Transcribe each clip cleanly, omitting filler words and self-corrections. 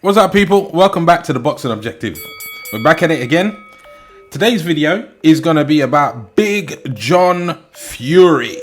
What's up, people? Welcome back to the Boxing Objective. We're back at it again. Today's video is going to be about Big John Fury.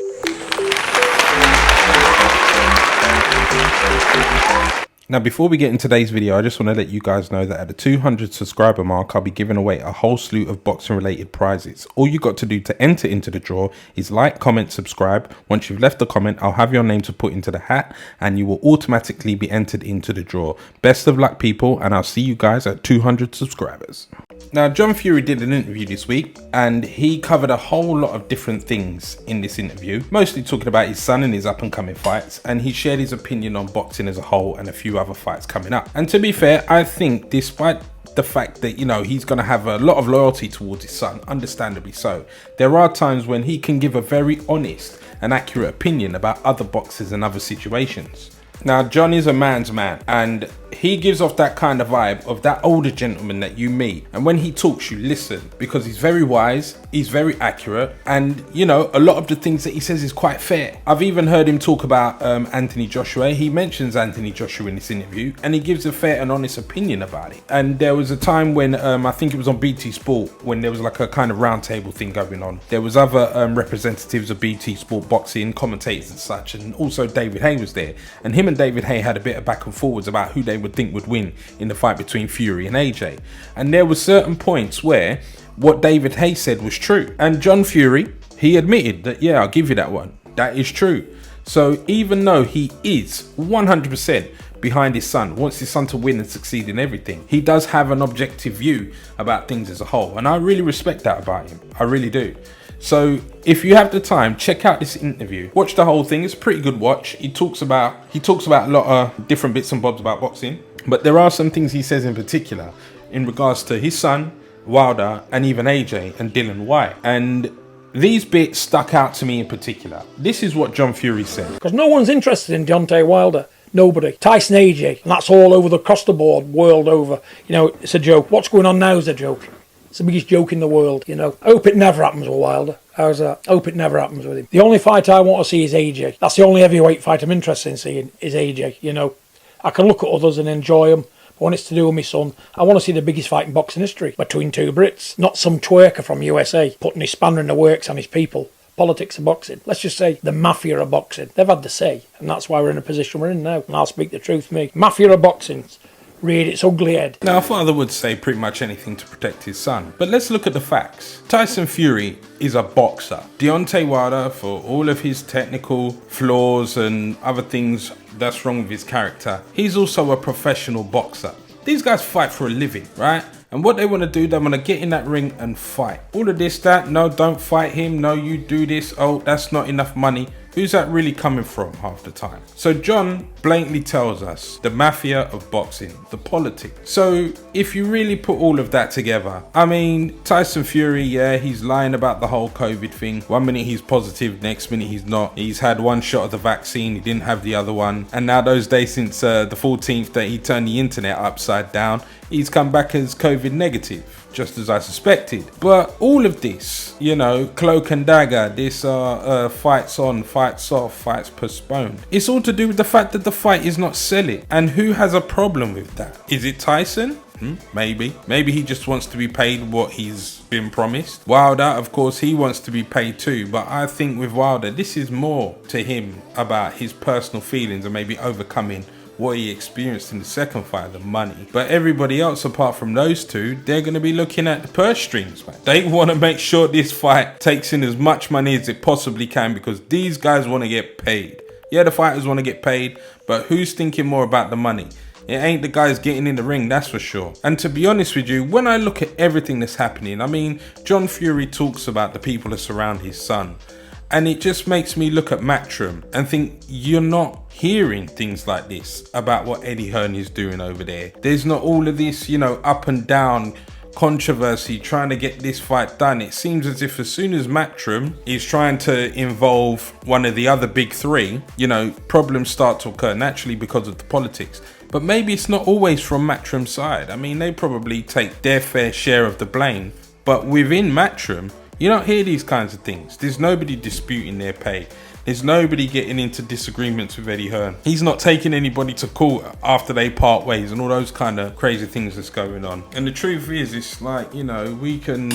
Now, before we get into today's video, I just want to let you guys know that at the 200 subscriber mark, I'll be giving away a whole slew of boxing related prizes. All you got to do to enter into the draw is like, comment, subscribe. Once you've left the comment, I'll have your name to put into the hat and you will automatically be entered into the draw. Best of luck, people, and I'll see you guys at 200 subscribers. Now, John Fury did an interview this week and he covered a whole lot of different things in this interview, mostly talking about his son and his up and coming fights, and he shared his opinion on boxing as a whole and a few other fights coming up. And to be fair, I think despite the fact that, you know, he's going to have a lot of loyalty towards his son, understandably so, there are times when he can give a very honest and accurate opinion about other boxers and other situations. Now, John is a man's man and he gives off that kind of vibe of that older gentleman that you meet, and when he talks you listen, because he's very wise, he's very accurate, and you know, a lot of the things that he says is quite fair. I've even heard him talk about Anthony Joshua. He mentions Anthony Joshua in this interview and he gives a fair and honest opinion about it. And there was a time when I think it was on BT Sport, when there was like a kind of round table thing going on. There was other representatives of BT Sport boxing, commentators and such, and also David Haye was there, and him and David Haye had a bit of back and forwards about who they would think would win in the fight between Fury and AJ. And there were certain points where what David Haye said was true, and John Fury, he admitted that, yeah, I'll give you that one, that is true. So even though he is 100% behind his son, wants his son to win and succeed in everything, he does have an objective view about things as a whole, and I really respect that about him. I really do. So if you have the time, check out this interview, watch the whole thing. It's a pretty good watch. He talks about a lot of different bits and bobs about boxing, but there are some things he says in particular in regards to his son, Wilder, and even AJ and Dillian Whyte, and these bits stuck out to me in particular. This is what John Fury said. Because no one's interested in Deontay Wilder. Nobody. Tyson AJ, and that's all over across the board, world over. You know, it's a joke. What's going on now is a joke. It's the biggest joke in the world, you know. I hope it never happens with Wilder. How's that? I hope it never happens with him. The only fight I want to see is AJ. That's the only heavyweight fight I'm interested in seeing is AJ, you know. I can look at others and enjoy them. But when it's to do with my son, I want to see the biggest fight in boxing history between two Brits. Not some twerker from USA putting his spanner in the works on his people. Politics of boxing. Let's just say the mafia of boxing. They've had the say, and that's why we're in a position we're in now. And I'll speak the truth, me. Mafia of boxing reared its ugly head. Now, a father would say pretty much anything to protect his son, but let's look at the facts. Tyson Fury is a boxer. Deontay Wilder, for all of his technical flaws and other things that's wrong with his character, he's also a professional boxer. These guys fight for a living, right? And what they want to do, they want to get in that ring and fight. All of this, that, no, don't fight him, no, you do this, oh, that's not enough money. Who's that really coming from half the time? So John blatantly tells us the mafia of boxing, the politics. So if you really put all of that together, I mean, Tyson Fury, yeah, he's lying about the whole COVID thing. 1 minute he's positive, next minute he's not. He's had one shot of the vaccine, he didn't have the other one. And now those days since the 14th that he turned the internet upside down, he's come back as COVID negative, just as I suspected. But all of this, you know, cloak and dagger, this fights on, fights off, fights postponed, it's all to do with the fact that the fight is not selling. And who has a problem with that? Is it Tyson? Maybe he just wants to be paid what he's been promised. Wilder, of course, he wants to be paid too, but I think with Wilder, this is more to him about his personal feelings and maybe overcoming what he experienced in the second fight, the money. But everybody else apart from those two, they're going to be looking at the purse strings, man. They want to make sure this fight takes in as much money as it possibly can, because these guys want to get paid. Yeah, the fighters want to get paid, but who's thinking more about the money? It ain't the guys getting in the ring, that's for sure. And to be honest with you, when I look at everything that's happening, I mean, John Fury talks about the people that surround his son, and it just makes me look at Matchroom and think, you're not hearing things like this about what Eddie Hearn is doing over there. There's not all of this, you know, up and down controversy trying to get this fight done. It seems as if as soon as Matchroom is trying to involve one of the other big three, you know, problems start to occur naturally because of the politics. But maybe it's not always from Matchroom's side. I mean, they probably take their fair share of the blame, but within Matchroom, you don't hear these kinds of things. There's nobody disputing their pay. There's nobody getting into disagreements with Eddie Hearn. He's not taking anybody to court after they part ways and all those kind of crazy things that's going on. And the truth is, it's like, you know, we can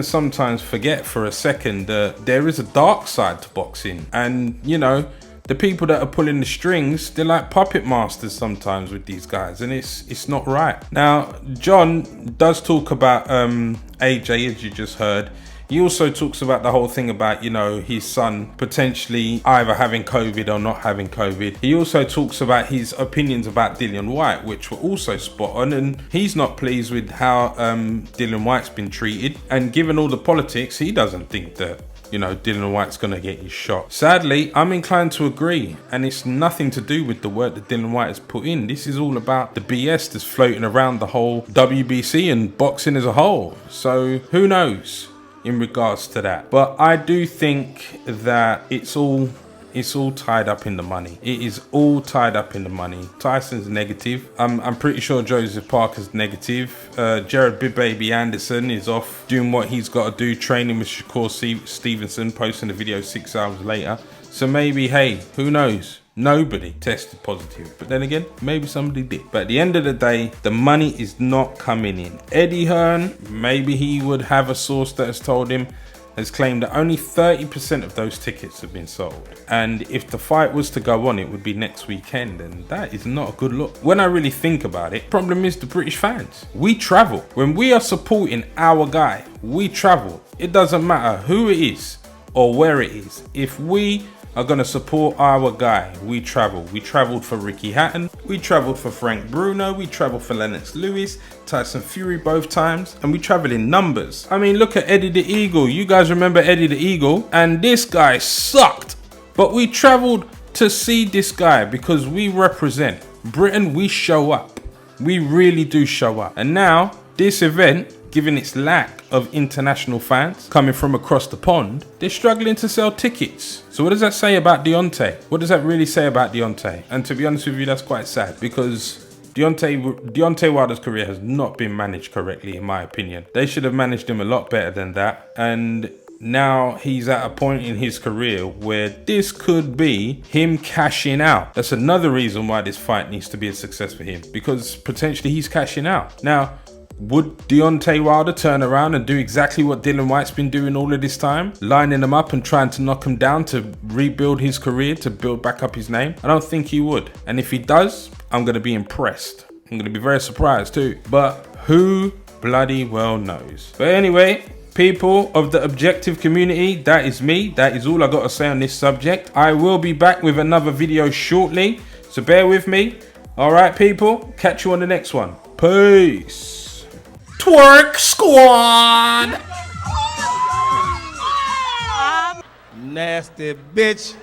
sometimes forget for a second that there is a dark side to boxing. And, you know, the people that are pulling the strings, they're like puppet masters sometimes with these guys, and it's not right. Now, John does talk about AJ, as you just heard. He also talks about the whole thing about, you know, his son potentially either having COVID or not having COVID. He also talks about his opinions about Dillian Whyte, which were also spot on, and he's not pleased with how Dillian Whyte's been treated. And given all the politics, he doesn't think that, you know, Dillian Whyte's gonna get his shot. Sadly, I'm inclined to agree, and it's nothing to do with the work that Dillian Whyte has put in. This is all about the BS that's floating around the whole WBC and boxing as a whole. So who knows in regards to that? But I do think that it's all tied up in the money. It is all tied up in the money. Tyson's negative. I'm pretty sure Joseph Parker's negative. Jared Big Baby Anderson is off doing what he's got to do, training with Shakur Stevenson, posting a video 6 hours later. So maybe, hey, who knows? Nobody tested positive. But then again, maybe somebody did. But at the end of the day, the money is not coming in. Eddie Hearn, maybe he would have a source that has told him, has claimed that only 30% of those tickets have been sold. And if the fight was to go on, it would be next weekend, and that is not a good look. When I really think about it, problem is the British fans. We travel. When we are supporting our guy, we travel. It doesn't matter who it is or where it is. If we are going to support our guy, we travel. We traveled for Ricky Hatton, we traveled for Frank Bruno, we traveled for Lennox Lewis, Tyson Fury both times, and we travel in numbers. I mean, look at Eddie the Eagle. You guys remember Eddie the Eagle? And this guy sucked, but we traveled to see this guy because we represent Britain. We show up. We really do show up. And now this event, given its lack of international fans coming from across the pond, they're struggling to sell tickets. So what does that say about Deontay? What does that really say about Deontay? And to be honest with you, that's quite sad, because Deontay Wilder's career has not been managed correctly, in my opinion. They should have managed him a lot better than that. And now he's at a point in his career where this could be him cashing out. That's another reason why this fight needs to be a success for him, because potentially he's cashing out. Now, would Deontay Wilder turn around and do exactly what Dillian Whyte's been doing all of this time? Lining him up and trying to knock him down to rebuild his career, to build back up his name? I don't think he would. And if he does, I'm going to be impressed. I'm going to be very surprised too. But who bloody well knows? But anyway, people of the objective community, that is me. That is all I got to say on this subject. I will be back with another video shortly, so bear with me. All right, people, catch you on the next one. Peace. Twerk Squad. Nasty bitch.